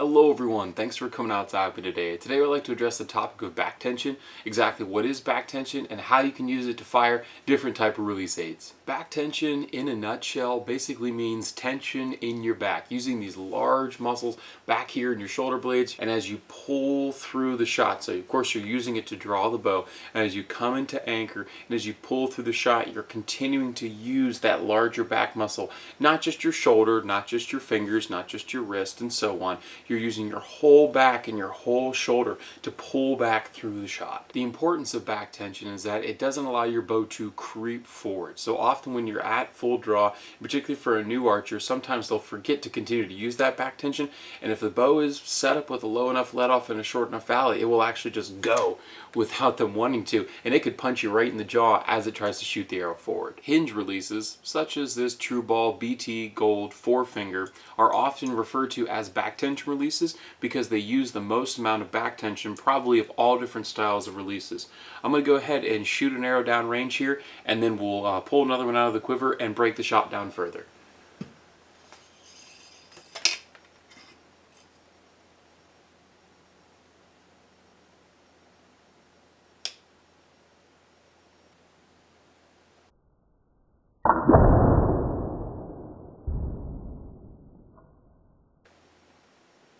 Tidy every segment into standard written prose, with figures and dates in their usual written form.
Hello everyone, thanks for coming outside with me today. Today I would like to address the topic of back tension, exactly what is back tension and how you can use it to fire different type of release aids. Back tension in a nutshell basically means tension in your back, using these large muscles back here in your shoulder blades, and as you pull through the shot, so of course you're using it to draw the bow, and as you come into anchor and as you pull through the shot, you're continuing to use that larger back muscle, not just your shoulder, not just your fingers, not just your wrist and so on. You're using your whole back and your whole shoulder to pull back through the shot. The importance of back tension is that it doesn't allow your bow to creep forward. So often when you're at full draw, particularly for a new archer, sometimes they'll forget to continue to use that back tension, and if the bow is set up with a low enough let off and a short enough valley, it will actually just go without them wanting to, and it could punch you right in the jaw as it tries to shoot the arrow forward. Hinge releases, such as this True Ball BT Gold 4-finger, are often referred to as back tension releases because they use the most amount of back tension probably of all different styles of releases. I'm going to go ahead and shoot an arrow down range here, and then we'll pull another one out of the quiver and break the shot down further.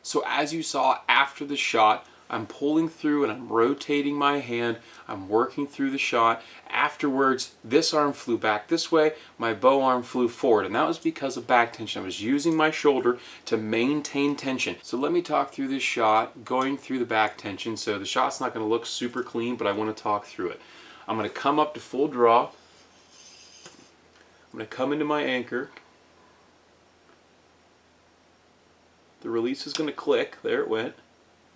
So as you saw after the shot, I'm pulling through and I'm rotating my hand, I'm working through the shot. Afterwards, this arm flew back this way, my bow arm flew forward, and that was because of back tension. I was using my shoulder to maintain tension. So let me talk through this shot, going through the back tension. So the shot's not going to look super clean, but I want to talk through it. I'm going to come up to full draw. I'm going to come into my anchor. The release is going to click, there it went,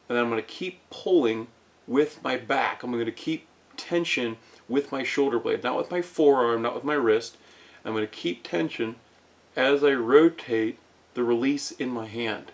and then I'm going to keep pulling with my back. I'm going to keep tension with my shoulder blade, not with my forearm, not with my wrist. I'm going to keep tension as I rotate the release in my hand.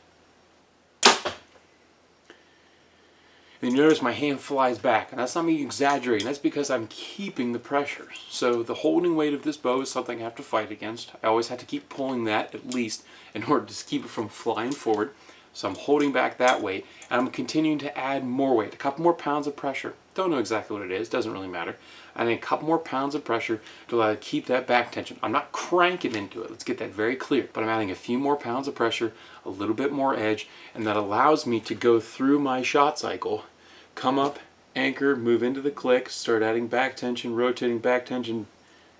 And you notice my hand flies back, and that's not me exaggerating, that's because I'm keeping the pressure. So the holding weight of this bow is something I have to fight against. I always have to keep pulling that at least in order to keep it from flying forward. So I'm holding back that weight, and I'm continuing to add more weight, a couple more pounds of pressure. Don't know exactly what it is, doesn't really matter. I need a couple more pounds of pressure to allow to keep that back tension. I'm not cranking into it, let's get that very clear, but I'm adding a few more pounds of pressure, a little bit more edge, and that allows me to go through my shot cycle, come up, anchor, move into the click, start adding back tension, rotating back tension,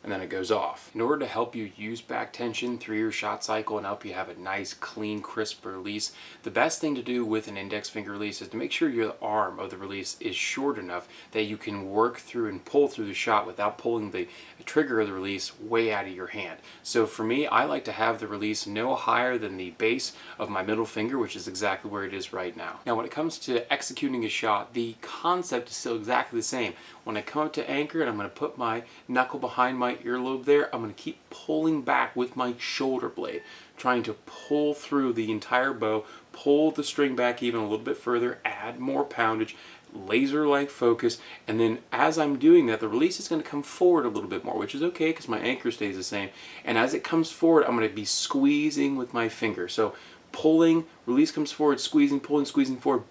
and then it goes off. In order to help you use back tension through your shot cycle and help you have a nice, clean, crisp release, the best thing to do with an index finger release is to make sure your arm of the release is short enough that you can work through and pull through the shot without pulling the trigger of the release way out of your hand. So for me, I like to have the release no higher than the base of my middle finger, which is exactly where it is right now. Now when it comes to executing a shot, the concept is still exactly the same. When I come up to anchor and I'm going to put my knuckle behind my earlobe there, I'm going to keep pulling back with my shoulder blade, trying to pull through the entire bow, pull the string back even a little bit further, add more poundage, laser-like focus, and then as I'm doing that, the release is going to come forward a little bit more, which is okay because my anchor stays the same, and as it comes forward, I'm going to be squeezing with my finger. So pulling, release comes forward, squeezing, pulling, squeezing forward,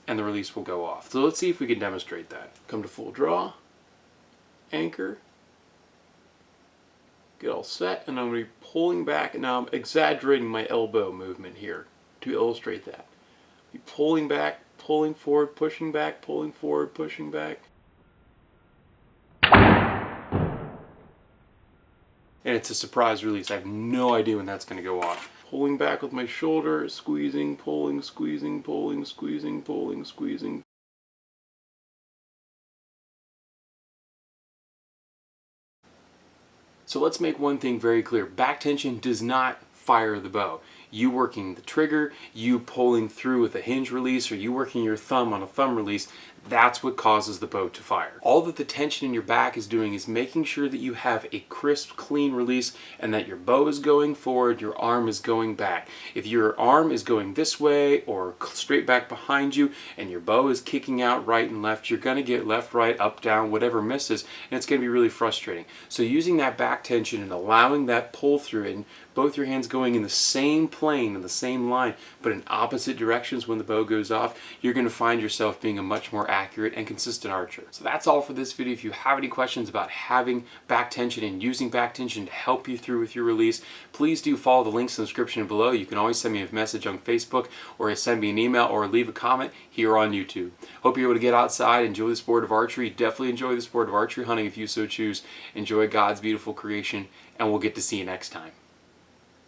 and the release will go off. So let's see if we can demonstrate that. Come to full draw, anchor, get all set, and I'm going to be pulling back, and now I'm exaggerating my elbow movement here to illustrate that. Be pulling back, pulling forward, pushing back, pulling forward, pushing back. And it's a surprise release. I have no idea when that's going to go off. Pulling back with my shoulder, squeezing, pulling, squeezing, pulling, squeezing, pulling, squeezing. So let's make one thing very clear. Back tension does not fire the bow. You working the trigger, you pulling through with a hinge release, or you working your thumb on a thumb release, that's what causes the bow to fire. All that the tension in your back is doing is making sure that you have a crisp, clean release and that your bow is going forward, your arm is going back. If your arm is going this way or straight back behind you and your bow is kicking out right and left, you're going to get left, right, up, down, whatever misses, and it's going to be really frustrating. So using that back tension and allowing that pull through and both your hands going in the same plane, in the same line, but in opposite directions when the bow goes off, you're going to find yourself being a much more accurate and consistent archer. So that's all for this video. If you have any questions about having back tension and using back tension to help you through with your release, please do follow the links in the description below. You can always send me a message on Facebook or send me an email or leave a comment here on YouTube. Hope you're able to get outside, enjoy the sport of archery. Definitely enjoy the sport of archery hunting if you so choose. Enjoy God's beautiful creation, and we'll get to see you next time.